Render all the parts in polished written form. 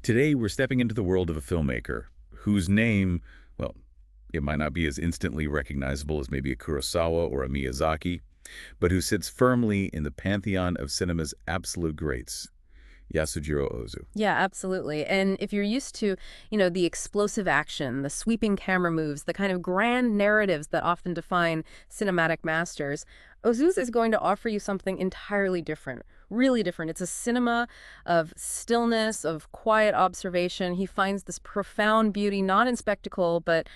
Today, we're stepping into the world of a filmmaker whose name, well, it might not be as instantly recognizable as maybe a Kurosawa or a Miyazaki, but who sits firmly in the pantheon of cinema's absolute greats, Yasujiro Ozu. Yeah, absolutely. And if you're used to, the explosive action, the sweeping camera moves, the kind of grand narratives that often define cinematic masters, Ozu's is going to offer you something entirely different, really different. It's a cinema of stillness, of quiet observation. He finds this profound beauty, not in spectacle, but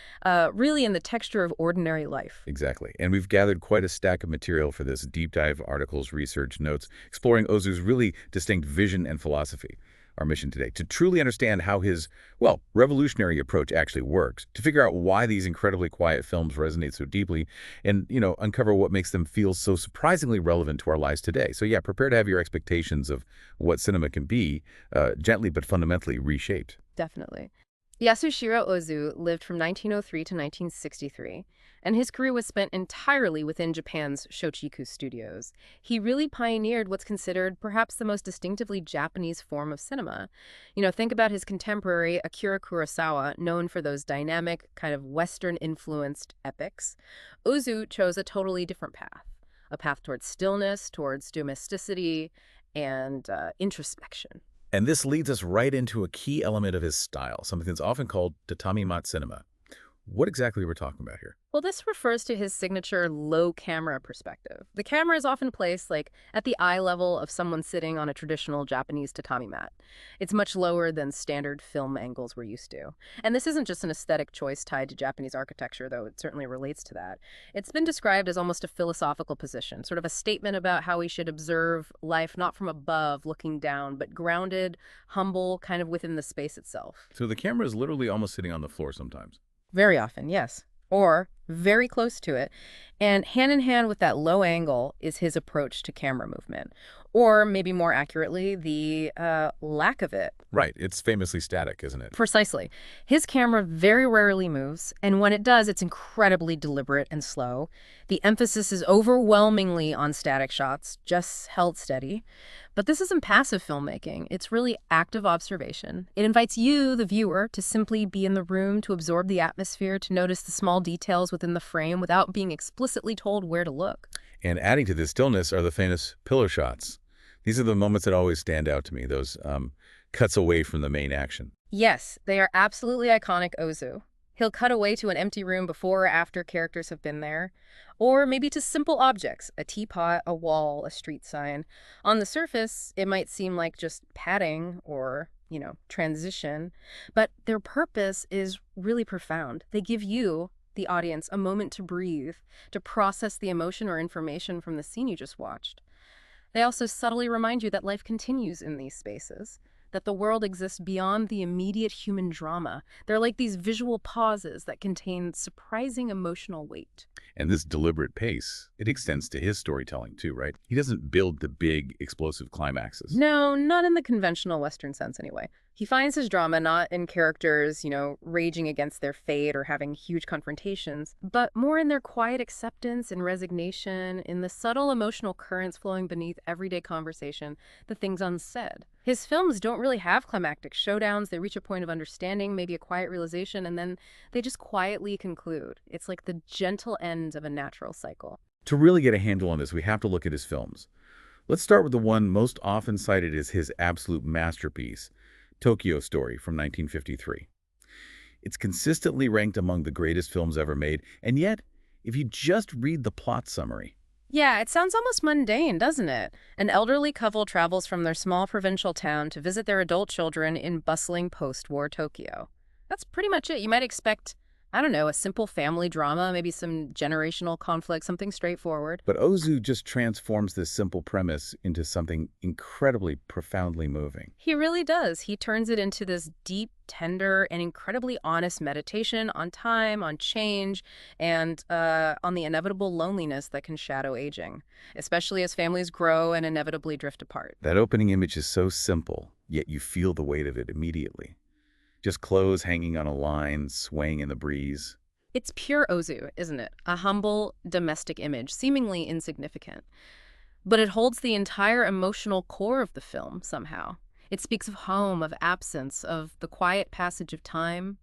really in the texture of ordinary life. Exactly. And we've gathered quite a stack of material for this deep dive articles, research, notes, exploring Ozu's really distinct vision and philosophy. Our mission today, to truly understand how his, well, revolutionary approach actually works, to figure out why these incredibly quiet films resonate so deeply, and, uncover what makes them feel so surprisingly relevant to our lives today. So yeah, prepare to have your expectations of what cinema can be gently but fundamentally reshaped. Definitely. Yasushiro Ozu lived from 1903 to 1963, and his career was spent entirely within Japan's Shochiku studios. He really pioneered what's considered perhaps the most distinctively Japanese form of cinema. Think about his contemporary Akira Kurosawa, known for those dynamic, kind of Western-influenced epics. Ozu chose a totally different path, a path towards stillness, towards domesticity, and introspection. And this leads us right into a key element of his style, something that's often called tatami-mat cinema. What exactly are we talking about here? Well, this refers to his signature low camera perspective. The camera is often placed at the eye level of someone sitting on a traditional Japanese tatami mat. It's much lower than standard film angles we're used to. And this isn't just an aesthetic choice tied to Japanese architecture, though it certainly relates to that. It's been described as almost a philosophical position, sort of a statement about how we should observe life not from above looking down, but grounded, humble, kind of within the space itself. So the camera is literally almost sitting on the floor sometimes. Very often, yes. Or very close to it. And hand in hand with that low angle is his approach to camera movement. Or maybe more accurately, the lack of it. Right, it's famously static, isn't it? Precisely. His camera very rarely moves, and when it does, it's incredibly deliberate and slow. The emphasis is overwhelmingly on static shots, just held steady. But this isn't passive filmmaking. It's really active observation. It invites you, the viewer, to simply be in the room, to absorb the atmosphere, to notice the small details within the frame without being explicitly told where to look. And adding to this stillness are the famous pillar shots. These are the moments that always stand out to me, those cuts away from the main action. Yes, they are absolutely iconic Ozu. He'll cut away to an empty room before or after characters have been there. Or maybe to simple objects, a teapot, a wall, a street sign. On the surface, it might seem like just padding or, transition. But their purpose is really profound. They give you, the audience, a moment to breathe, to process the emotion or information from the scene you just watched. They also subtly remind you that life continues in these spaces, that the world exists beyond the immediate human drama. They're like these visual pauses that contain surprising emotional weight. And this deliberate pace, it extends to his storytelling too, right? He doesn't build the big, explosive climaxes. No, not in the conventional Western sense anyway. He finds his drama not in characters, raging against their fate or having huge confrontations, but more in their quiet acceptance and resignation, in the subtle emotional currents flowing beneath everyday conversation, the things unsaid. His films don't really have climactic showdowns. They reach a point of understanding, maybe a quiet realization, and then they just quietly conclude. It's like the gentle end of a natural cycle. To really get a handle on this, we have to look at his films. Let's start with the one most often cited as his absolute masterpiece, Tokyo Story from 1953. It's consistently ranked among the greatest films ever made, and yet, if you just read the plot summary, Yeah, it sounds almost mundane, doesn't it? An elderly couple travels from their small provincial town to visit their adult children in bustling post-war Tokyo. That's pretty much it. You might expect, I don't know, a simple family drama, maybe some generational conflict, something straightforward. but Ozu just transforms this simple premise into something incredibly profoundly moving. He really does. He turns it into this deep, tender, and incredibly honest meditation on time, on change, and on the inevitable loneliness that can shadow aging, especially as families grow and inevitably drift apart. That opening image is so simple, yet you feel the weight of it immediately. Just clothes hanging on a line, swaying in the breeze. It's pure Ozu, isn't it? A humble, domestic image, seemingly insignificant. But it holds the entire emotional core of the film, somehow. It speaks of home, of absence, of the quiet passage of time.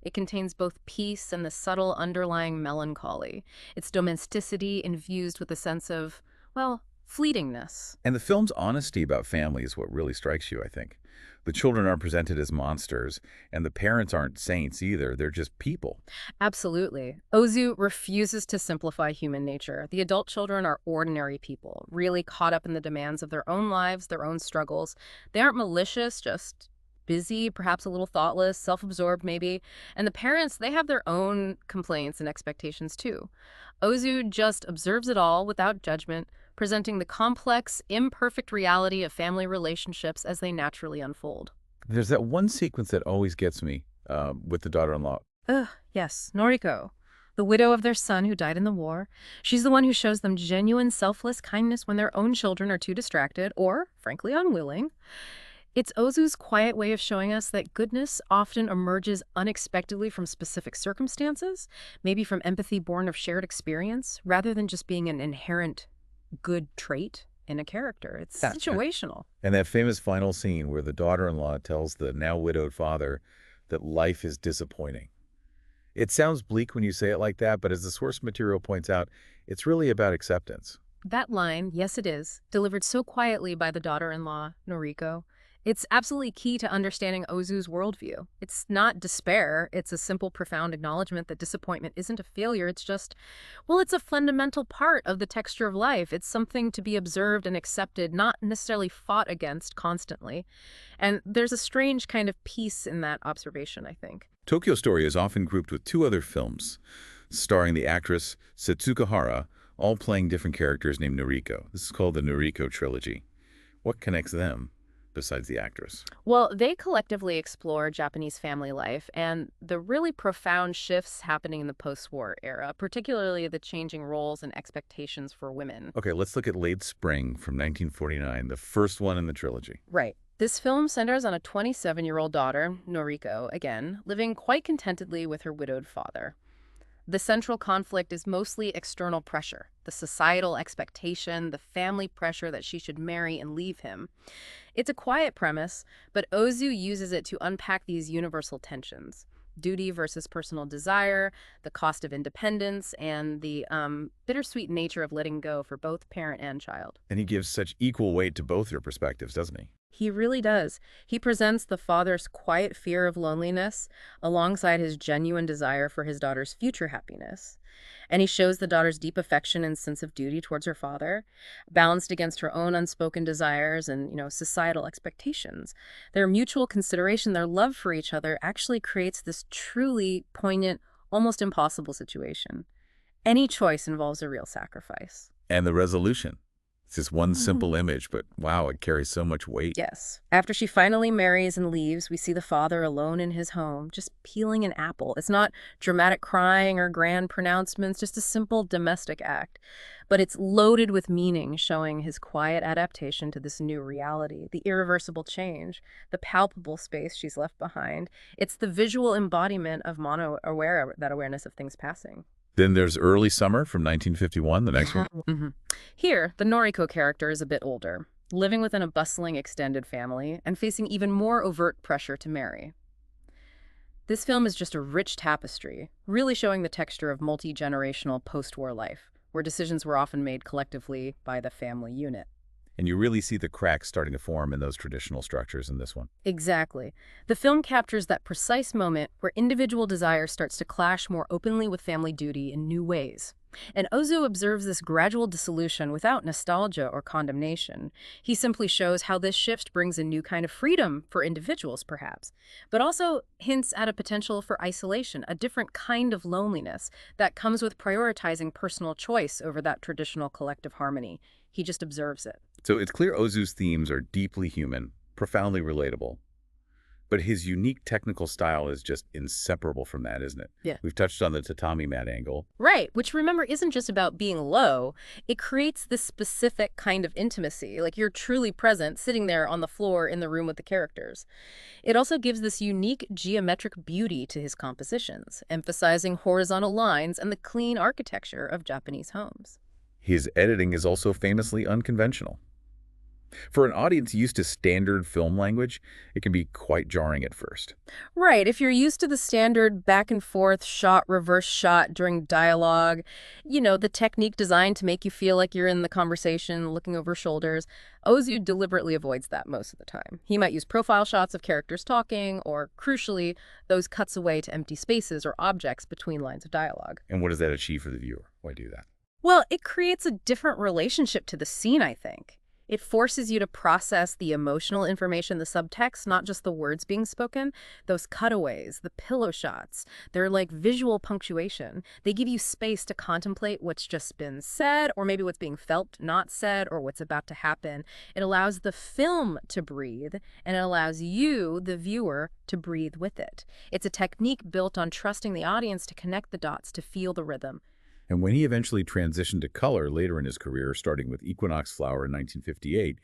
It contains both peace and the subtle underlying melancholy, its domesticity infused with a sense of, well, fleetingness. And the film's honesty about family is what really strikes you, I think. The children aren't presented as monsters, and the parents aren't saints either. They're just people. Absolutely. Ozu refuses to simplify human nature. The adult children are ordinary people, really caught up in the demands of their own lives, their own struggles. They aren't malicious, just busy, perhaps a little thoughtless, self-absorbed maybe. And the parents, they have their own complaints and expectations too. Ozu just observes it all without judgment, presenting the complex, imperfect reality of family relationships as they naturally unfold. There's that one sequence that always gets me with the daughter-in-law. Ugh, yes, Noriko, the widow of their son who died in the war. She's the one who shows them genuine, selfless kindness when their own children are too distracted or, frankly, unwilling. It's Ozu's quiet way of showing us that goodness often emerges unexpectedly from specific circumstances, maybe from empathy born of shared experience, rather than just being an inherent good trait in a character. It's Yeah. situational. And that famous final scene where the daughter-in-law tells the now widowed father that life is disappointing. It sounds bleak when you say it like that, but as the source material points out, it's really about acceptance. That line, yes it is, delivered so quietly by the daughter-in-law, Noriko, it's absolutely key to understanding Ozu's worldview. It's not despair, it's a simple, profound acknowledgement that disappointment isn't a failure, it's just, well, it's a fundamental part of the texture of life. It's something to be observed and accepted, not necessarily fought against constantly. And there's a strange kind of peace in that observation, I think. Tokyo Story is often grouped with two other films, starring the actress Setsuko Hara, all playing different characters named Noriko. This is called the Noriko trilogy. What connects them besides the actress? Well, they collectively explore Japanese family life and the really profound shifts happening in the post-war era, particularly the changing roles and expectations for women. Okay, let's look at Late Spring from 1949, the first one in the trilogy. Right. This film centers on a 27-year-old daughter, Noriko, again, living quite contentedly with her widowed father. The central conflict is mostly external pressure, the societal expectation, the family pressure that she should marry and leave him. It's a quiet premise, but Ozu uses it to unpack these universal tensions. Duty versus personal desire, the cost of independence, and the bittersweet nature of letting go for both parent and child. And he gives such equal weight to both your perspectives, doesn't he? He really does. He presents the father's quiet fear of loneliness alongside his genuine desire for his daughter's future happiness. And he shows the daughter's deep affection and sense of duty towards her father, balanced against her own unspoken desires and, societal expectations. Their mutual consideration, their love for each other actually creates this truly poignant, almost impossible situation. Any choice involves a real sacrifice. And the resolution. It's just one simple image, but wow, it carries so much weight. Yes. After she finally marries and leaves, we see the father alone in his home, just peeling an apple. It's not dramatic crying or grand pronouncements, just a simple domestic act. But it's loaded with meaning, showing his quiet adaptation to this new reality, the irreversible change, the palpable space she's left behind. It's the visual embodiment of that awareness of things passing. Then there's Early Summer from 1951, the next one. Here, the Noriko character is a bit older, living within a bustling extended family and facing even more overt pressure to marry. This film is just a rich tapestry, really showing the texture of multi-generational post-war life, where decisions were often made collectively by the family unit. And you really see the cracks starting to form in those traditional structures in this one. Exactly. The film captures that precise moment where individual desire starts to clash more openly with family duty in new ways. And Ozu observes this gradual dissolution without nostalgia or condemnation. He simply shows how this shift brings a new kind of freedom for individuals, perhaps, but also hints at a potential for isolation, a different kind of loneliness that comes with prioritizing personal choice over that traditional collective harmony. He just observes it. So it's clear Ozu's themes are deeply human, profoundly relatable. But his unique technical style is just inseparable from that, isn't it? Yeah. We've touched on the tatami-mat angle. Right, which remember isn't just about being low. It creates this specific kind of intimacy, like you're truly present, sitting there on the floor in the room with the characters. It also gives this unique geometric beauty to his compositions, emphasizing horizontal lines and the clean architecture of Japanese homes. His editing is also famously unconventional. For an audience used to standard film language, it can be quite jarring at first. Right, if you're used to the standard back and forth shot, reverse shot during dialogue, the technique designed to make you feel like you're in the conversation, looking over shoulders, Ozu deliberately avoids that most of the time. He might use profile shots of characters talking, or, crucially, those cuts away to empty spaces or objects between lines of dialogue. And what does that achieve for the viewer? Why do that? Well, it creates a different relationship to the scene, I think. It forces you to process the emotional information, the subtext, not just the words being spoken. Those cutaways, the pillow shots, they're like visual punctuation. They give you space to contemplate what's just been said, or maybe what's being felt, not said, or what's about to happen. It allows the film to breathe, and it allows you, the viewer, to breathe with it. It's a technique built on trusting the audience to connect the dots, to feel the rhythm. And when he eventually transitioned to color later in his career, starting with Equinox Flower in 1958,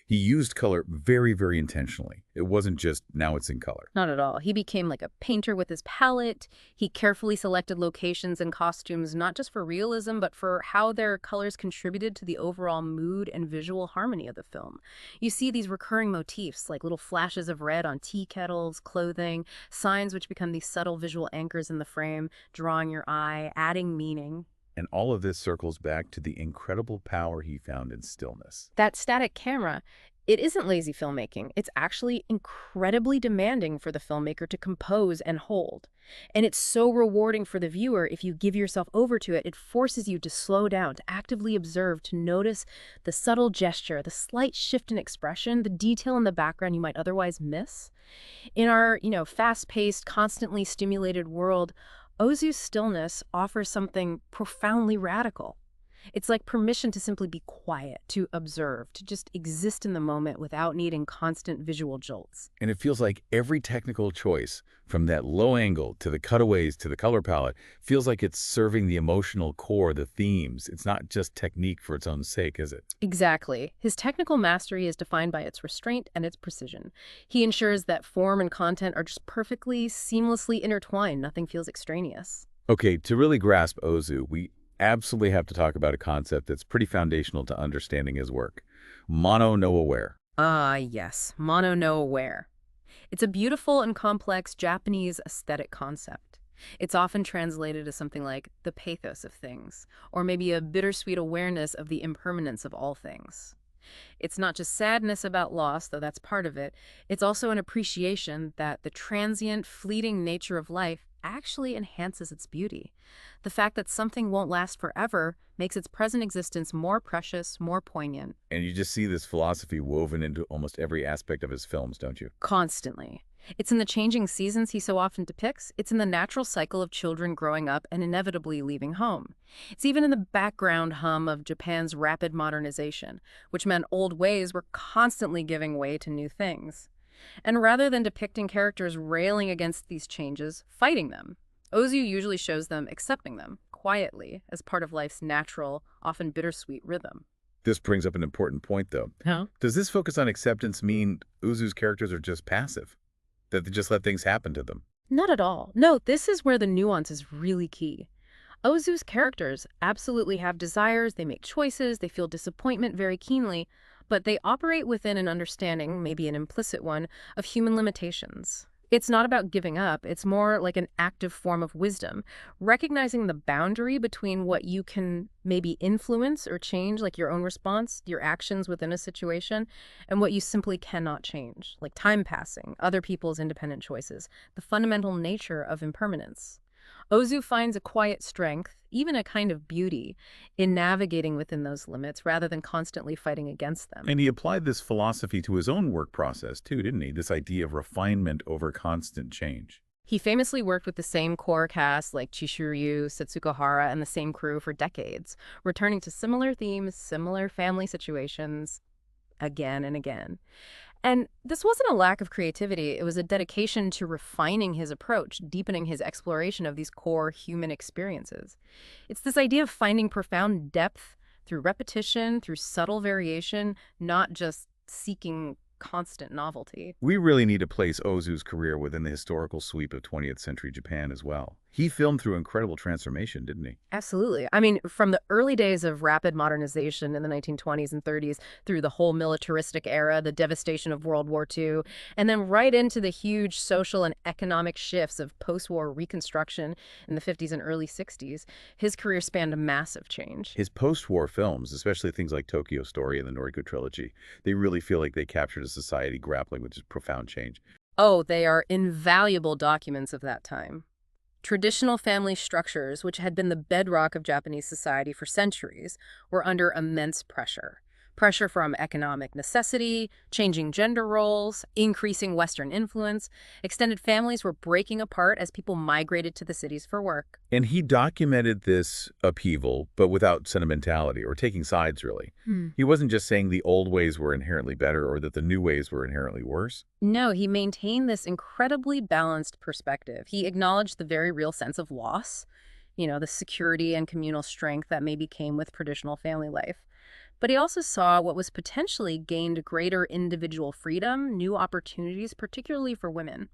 he used color very, very intentionally. It wasn't just, now it's in color. Not at all. He became like a painter with his palette. He carefully selected locations and costumes, not just for realism, but for how their colors contributed to the overall mood and visual harmony of the film. You see these recurring motifs, like little flashes of red on tea kettles, clothing, signs which become these subtle visual anchors in the frame, drawing your eye, adding meaning. And all of this circles back to the incredible power he found in stillness. That static camera, it isn't lazy filmmaking. It's actually incredibly demanding for the filmmaker to compose and hold. And it's so rewarding for the viewer if you give yourself over to it. It forces you to slow down, to actively observe, to notice the subtle gesture, the slight shift in expression, the detail in the background you might otherwise miss. In our, fast-paced, constantly stimulated world, Ozu's stillness offers something profoundly radical. It's like permission to simply be quiet, to observe, to just exist in the moment without needing constant visual jolts. And it feels like every technical choice, from that low angle to the cutaways to the color palette, feels like it's serving the emotional core, the themes. It's not just technique for its own sake, is it? Exactly. His technical mastery is defined by its restraint and its precision. He ensures that form and content are just perfectly, seamlessly intertwined. Nothing feels extraneous. Okay, to really grasp Ozu, we absolutely have to talk about a concept that's pretty foundational to understanding his work. Mono no aware. Ah, yes. Mono no aware. It's a beautiful and complex Japanese aesthetic concept. It's often translated as something like the pathos of things, or maybe a bittersweet awareness of the impermanence of all things. It's not just sadness about loss, though that's part of it. It's also an appreciation that the transient, fleeting nature of life actually enhances its beauty. The fact that something won't last forever makes its present existence more precious, more poignant. And you just see this philosophy woven into almost every aspect of his films, don't you? Constantly. It's in the changing seasons he so often depicts. It's in the natural cycle of children growing up and inevitably leaving home. It's even in the background hum of Japan's rapid modernization, which meant old ways were constantly giving way to new things. And rather than depicting characters railing against these changes, fighting them, Ozu usually shows them accepting them, quietly, as part of life's natural, often bittersweet rhythm. This brings up an important point, though. Huh? Does this focus on acceptance mean Uzu's characters are just passive? That they just let things happen to them? Not at all. No, this is where the nuance is really key. Ozu's characters absolutely have desires, they make choices, they feel disappointment very keenly, but they operate within an understanding, maybe an implicit one, of human limitations. It's not about giving up, it's more like an active form of wisdom, recognizing the boundary between what you can maybe influence or change, like your own response, your actions within a situation, and what you simply cannot change, like time passing, other people's independent choices, the fundamental nature of impermanence. Ozu finds a quiet strength, even a kind of beauty, in navigating within those limits rather than constantly fighting against them. And he applied this philosophy to his own work process, too, didn't he? This idea of refinement over constant change. He famously worked with the same core cast like Chishiryu, Setsuko and the same crew for decades, returning to similar themes, similar family situations, again and again. And this wasn't a lack of creativity, it was a dedication to refining his approach, deepening his exploration of these core human experiences. It's this idea of finding profound depth through repetition, through subtle variation, not just seeking constant novelty. We really need to place Ozu's career within the historical sweep of 20th century Japan as well. He filmed through incredible transformation, didn't he? Absolutely. I mean, from the early days of rapid modernization in the 1920s and 30s through the whole militaristic era, the devastation of World War II, and then right into the huge social and economic shifts of post-war reconstruction in the 50s and early 60s, his career spanned a massive change. His post-war films, especially things like Tokyo Story and the Noriko trilogy, they really feel like they captured a society grappling with this profound change. Oh, they are invaluable documents of that time. Traditional family structures, which had been the bedrock of Japanese society for centuries, were under immense pressure. Pressure from economic necessity, changing gender roles, increasing Western influence. Extended families were breaking apart as people migrated to the cities for work. And he documented this upheaval, but without sentimentality or taking sides, really. He wasn't just saying the old ways were inherently better or that the new ways were inherently worse. No, he maintained this incredibly balanced perspective. He acknowledged the very real sense of loss, the security and communal strength that maybe came with traditional family life. But he also saw what was potentially gained greater individual freedom, new opportunities, particularly for women.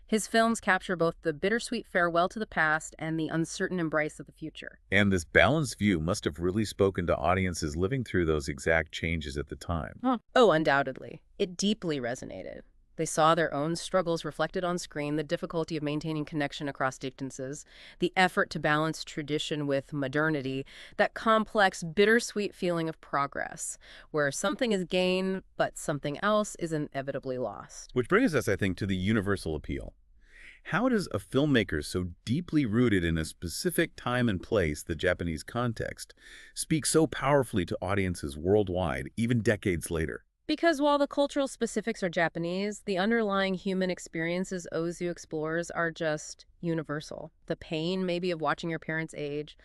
His films capture both the bittersweet farewell to the past and the uncertain embrace of the future. And this balanced view must have really spoken to audiences living through those exact changes at the time. Oh, undoubtedly. It deeply resonated. They saw their own struggles reflected on screen, the difficulty of maintaining connection across distances, the effort to balance tradition with modernity, that complex, bittersweet feeling of progress, where something is gained, but something else is inevitably lost. Which brings us, I think, to the universal appeal. How does a filmmaker so deeply rooted in a specific time and place, the Japanese context, speak so powerfully to audiences worldwide, even decades later? Because while the cultural specifics are Japanese, the underlying human experiences Ozu explores are just universal. The pain, maybe, of watching your parents age,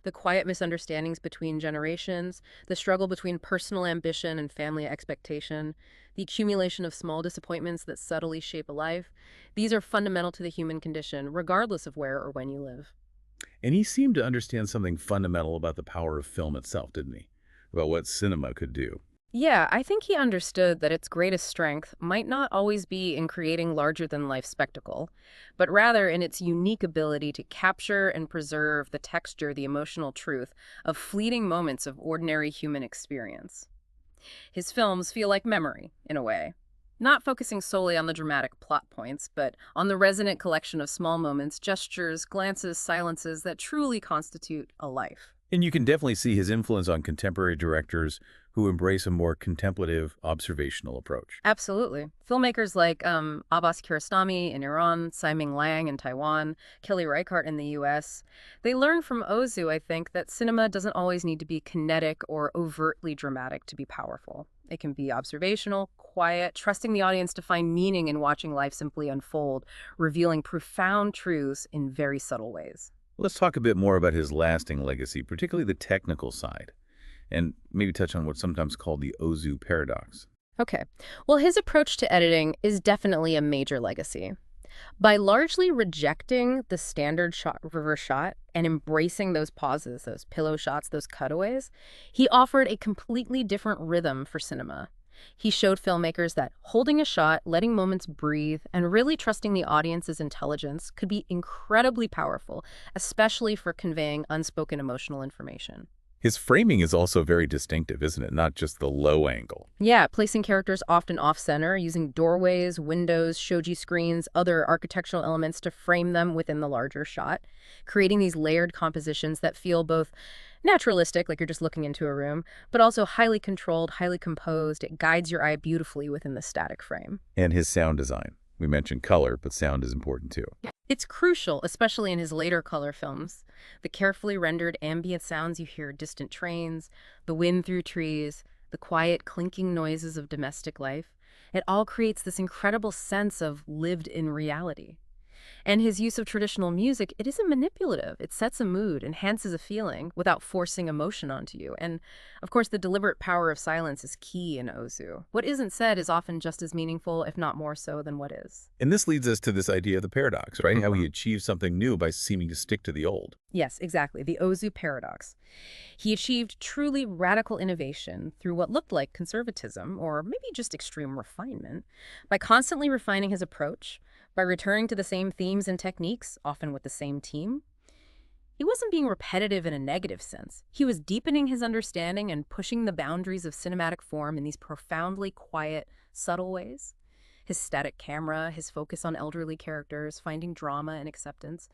the quiet misunderstandings between generations, the struggle between personal ambition and family expectation, the accumulation of small disappointments that subtly shape a life. These are fundamental to the human condition, regardless of where or when you live. And he seemed to understand something fundamental about the power of film itself, didn't he? About what cinema could do. Yeah, I think he understood that its greatest strength might not always be in creating larger-than-life spectacle, but rather in its unique ability to capture and preserve the texture, the emotional truth of fleeting moments of ordinary human experience. His films feel like memory, in a way, not focusing solely on the dramatic plot points, but on the resonant collection of small moments, gestures, glances, silences that truly constitute a life. And you can definitely see his influence on contemporary directors who embrace a more contemplative, observational approach. Absolutely. Filmmakers like Abbas Kiarostami in Iran, Siming Lang in Taiwan, Kelly Reichardt in the US, they learn from Ozu, I think, that cinema doesn't always need to be kinetic or overtly dramatic to be powerful. It can be observational, quiet, trusting the audience to find meaning in watching life simply unfold, revealing profound truths in very subtle ways. Let's talk a bit more about his lasting legacy, particularly the technical side, and maybe touch on what's sometimes called the Ozu paradox. Okay. Well, his approach to editing is definitely a major legacy. By largely rejecting the standard reverse shot and embracing those pauses, those pillow shots, those cutaways, he offered a completely different rhythm for cinema. He showed filmmakers that holding a shot, letting moments breathe, and really trusting the audience's intelligence could be incredibly powerful, especially for conveying unspoken emotional information. His framing is also very distinctive, isn't it? Not just the low angle. Yeah, placing characters often off-center, using doorways, windows, shoji screens, other architectural elements to frame them within the larger shot, creating these layered compositions that feel both naturalistic, like you're just looking into a room, but also highly controlled, highly composed. It guides your eye beautifully within the static frame. And his sound design. We mentioned color, but sound is important too. It's crucial, especially in his later color films. The carefully rendered ambient sounds you hear, distant trains, the wind through trees, the quiet clinking noises of domestic life. It all creates this incredible sense of lived-in reality. And his use of traditional music, it isn't manipulative. It sets a mood, enhances a feeling without forcing emotion onto you. And of course, the deliberate power of silence is key in Ozu. What isn't said is often just as meaningful, if not more so, than what is. And this leads us to this idea of the paradox, right? How he Mhm. achieves something new by seeming to stick to the old. Yes, exactly. The Ozu paradox. He achieved truly radical innovation through what looked like conservatism, or maybe just extreme refinement, by constantly refining his approach, by returning to the same themes and techniques, often with the same team. He wasn't being repetitive in a negative sense. He was deepening his understanding and pushing the boundaries of cinematic form in these profoundly quiet, subtle ways. His static camera, his focus on elderly characters, finding drama and acceptance.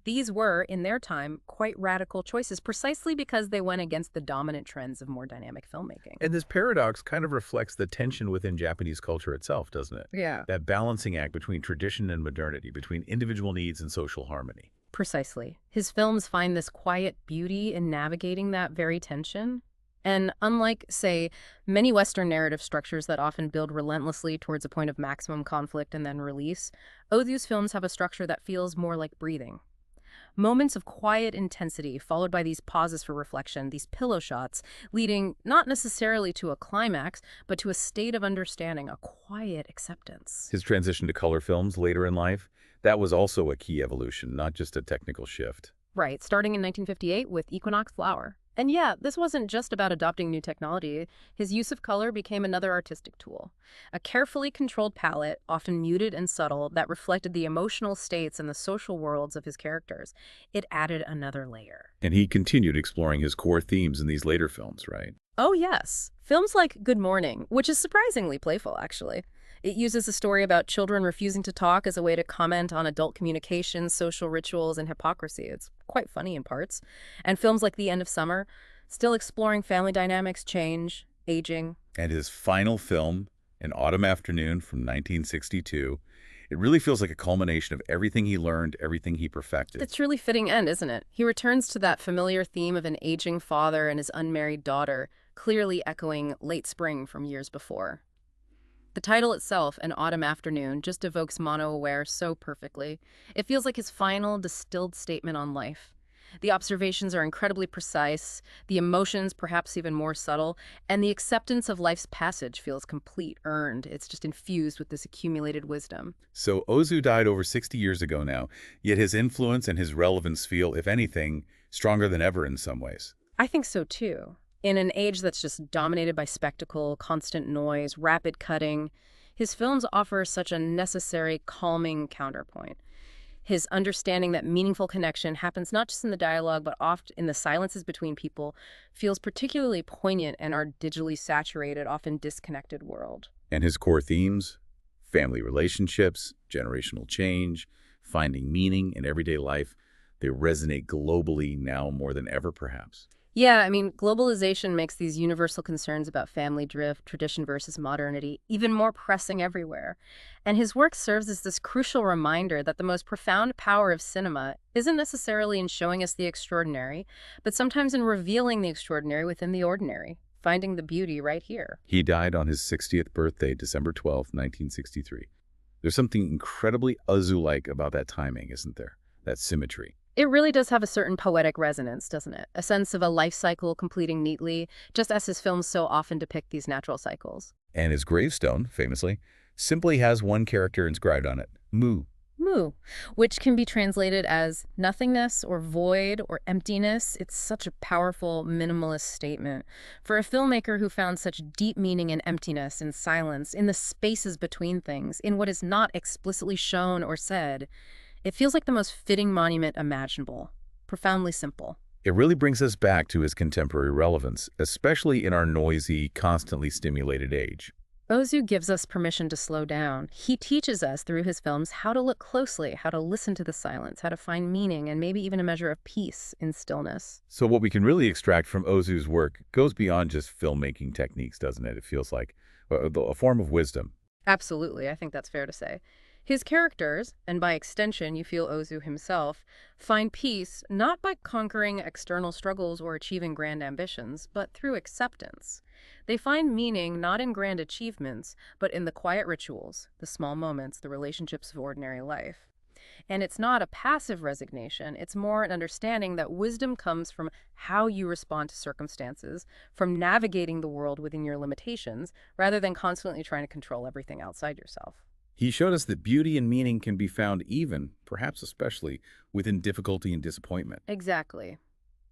These were, in their time, quite radical choices precisely because they went against the dominant trends of more dynamic filmmaking. And this paradox kind of reflects the tension within Japanese culture itself, doesn't it? Yeah. That balancing act between tradition and modernity, between individual needs and social harmony. Precisely. His films find this quiet beauty in navigating that very tension. And unlike, say, many Western narrative structures that often build relentlessly towards a point of maximum conflict and then release, Ozu's films have a structure that feels more like breathing. Moments of quiet intensity, followed by these pauses for reflection, these pillow shots, leading not necessarily to a climax, but to a state of understanding, a quiet acceptance. His transition to color films later in life, that was also a key evolution, not just a technical shift. Right, starting in 1958 with Equinox Flower. And yeah, this wasn't just about adopting new technology. His use of color became another artistic tool. A carefully controlled palette, often muted and subtle, that reflected the emotional states and the social worlds of his characters. It added another layer. And he continued exploring his core themes in these later films, right? Oh, yes. Films like Good Morning, which is surprisingly playful, actually. It uses a story about children refusing to talk as a way to comment on adult communication, social rituals, and hypocrisy. It's quite funny in parts. And films like The End of Summer, still exploring family dynamics, change, aging. And his final film, An Autumn Afternoon from 1962, it really feels like a culmination of everything he learned, everything he perfected. It's really fitting end, isn't it? He returns to that familiar theme of an aging father and his unmarried daughter, clearly echoing late spring from years before. The title itself, An Autumn Afternoon, just evokes mono-aware so perfectly. It feels like his final, distilled statement on life. The observations are incredibly precise, the emotions perhaps even more subtle, and the acceptance of life's passage feels complete, earned. It's just infused with this accumulated wisdom. So Ozu died over 60 years ago now, yet his influence and his relevance feel, if anything, stronger than ever in some ways. I think so too. In an age that's just dominated by spectacle, constant noise, rapid cutting, his films offer such a necessary, calming counterpoint. His understanding that meaningful connection happens not just in the dialogue, but oft in the silences between people, feels particularly poignant in our digitally saturated, often disconnected world. And his core themes, family relationships, generational change, finding meaning in everyday life, they resonate globally now more than ever, perhaps. Yeah, I mean, globalization makes these universal concerns about family drift, tradition versus modernity, even more pressing everywhere. And his work serves as this crucial reminder that the most profound power of cinema isn't necessarily in showing us the extraordinary, but sometimes in revealing the extraordinary within the ordinary, finding the beauty right here. He died on his 60th birthday, December 12th, 1963. There's something incredibly Ozu-like about that timing, isn't there? That symmetry. It really does have a certain poetic resonance, doesn't it? A sense of a life cycle completing neatly, just as his films so often depict these natural cycles. And his gravestone, famously, simply has one character inscribed on it, Mu. Mu, which can be translated as nothingness or void or emptiness. It's such a powerful, minimalist statement. For a filmmaker who found such deep meaning in emptiness, in silence, in the spaces between things, in what is not explicitly shown or said, it feels like the most fitting monument imaginable, profoundly simple. It really brings us back to his contemporary relevance, especially in our noisy, constantly stimulated age. Ozu gives us permission to slow down. He teaches us through his films how to look closely, how to listen to the silence, how to find meaning, and maybe even a measure of peace in stillness. So what we can really extract from Ozu's work goes beyond just filmmaking techniques, doesn't it? It feels like a form of wisdom. Absolutely, I think that's fair to say. His characters, and by extension you feel Ozu himself, find peace not by conquering external struggles or achieving grand ambitions, but through acceptance. They find meaning not in grand achievements, but in the quiet rituals, the small moments, the relationships of ordinary life. And it's not a passive resignation, it's more an understanding that wisdom comes from how you respond to circumstances, from navigating the world within your limitations, rather than constantly trying to control everything outside yourself. He showed us that beauty and meaning can be found even, perhaps especially, within difficulty and disappointment. Exactly.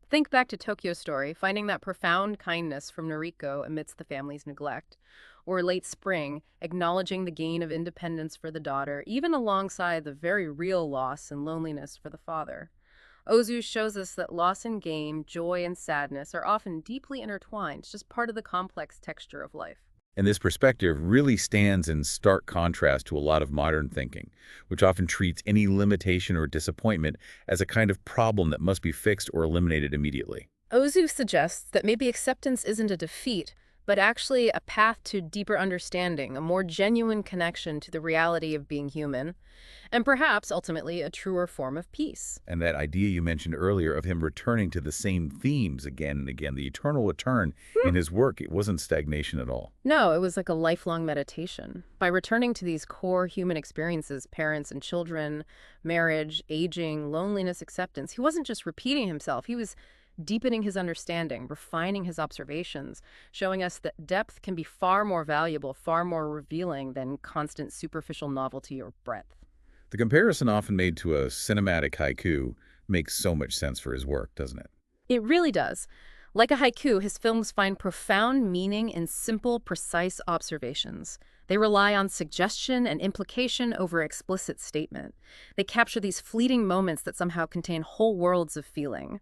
Think back to Tokyo Story, finding that profound kindness from Noriko amidst the family's neglect. Or Late Spring, acknowledging the gain of independence for the daughter, even alongside the very real loss and loneliness for the father. Ozu shows us that loss and gain, joy and sadness are often deeply intertwined, it's just part of the complex texture of life. And this perspective really stands in stark contrast to a lot of modern thinking, which often treats any limitation or disappointment as a kind of problem that must be fixed or eliminated immediately. Ozu suggests that maybe acceptance isn't a defeat, but actually a path to deeper understanding, a more genuine connection to the reality of being human, and perhaps ultimately a truer form of peace. And that idea you mentioned earlier of him returning to the same themes again and again, the eternal return in his work, it wasn't stagnation at all. No, it was like a lifelong meditation. By returning to these core human experiences, parents and children, marriage, aging, loneliness, acceptance, he wasn't just repeating himself, he was deepening his understanding, refining his observations, showing us that depth can be far more valuable, far more revealing than constant superficial novelty or breadth. The comparison often made to a cinematic haiku makes so much sense for his work, doesn't it? It really does. Like a haiku, his films find profound meaning in simple, precise observations. They rely on suggestion and implication over explicit statement. They capture these fleeting moments that somehow contain whole worlds of feeling.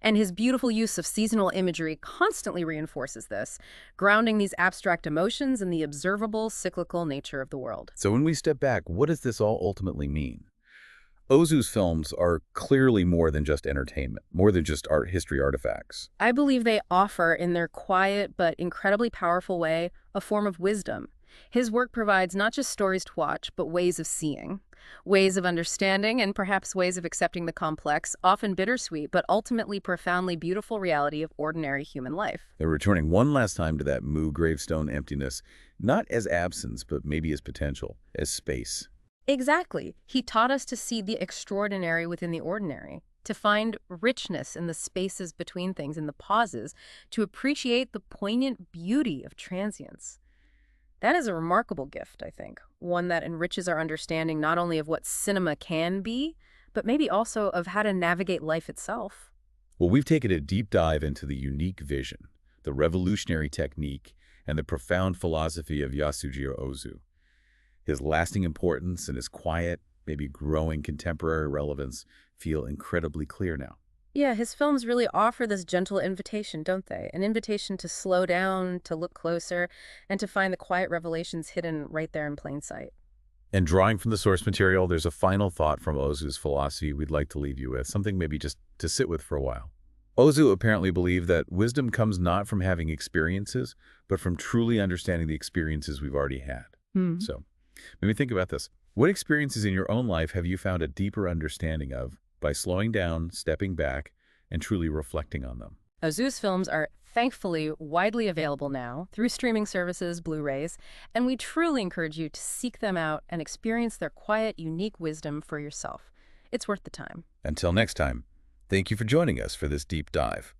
And his beautiful use of seasonal imagery constantly reinforces this, grounding these abstract emotions in the observable, cyclical nature of the world. So when we step back, what does this all ultimately mean? Ozu's films are clearly more than just entertainment, more than just art history artifacts. I believe they offer, in their quiet but incredibly powerful way, a form of wisdom. His work provides not just stories to watch, but ways of seeing, ways of understanding, and perhaps ways of accepting the complex, often bittersweet, but ultimately profoundly beautiful reality of ordinary human life. They're returning one last time to that Mu gravestone emptiness, not as absence, but maybe as potential, as space. Exactly. He taught us to see the extraordinary within the ordinary, to find richness in the spaces between things, in the pauses, to appreciate the poignant beauty of transience. That is a remarkable gift, I think, one that enriches our understanding not only of what cinema can be, but maybe also of how to navigate life itself. Well, we've taken a deep dive into the unique vision, the revolutionary technique, and the profound philosophy of Yasujiro Ozu. His lasting importance and his quiet, maybe growing contemporary relevance feel incredibly clear now. Yeah, his films really offer this gentle invitation, don't they? An invitation to slow down, to look closer, and to find the quiet revelations hidden right there in plain sight. And drawing from the source material, there's a final thought from Ozu's philosophy we'd like to leave you with, something maybe just to sit with for a while. Ozu apparently believed that wisdom comes not from having experiences, but from truly understanding the experiences we've already had. Hmm. So, maybe think about this. What experiences in your own life have you found a deeper understanding of by slowing down, stepping back, and truly reflecting on them? Ozu's films are thankfully widely available now through streaming services, Blu-rays, and we truly encourage you to seek them out and experience their quiet, unique wisdom for yourself. It's worth the time. Until next time, thank you for joining us for this deep dive.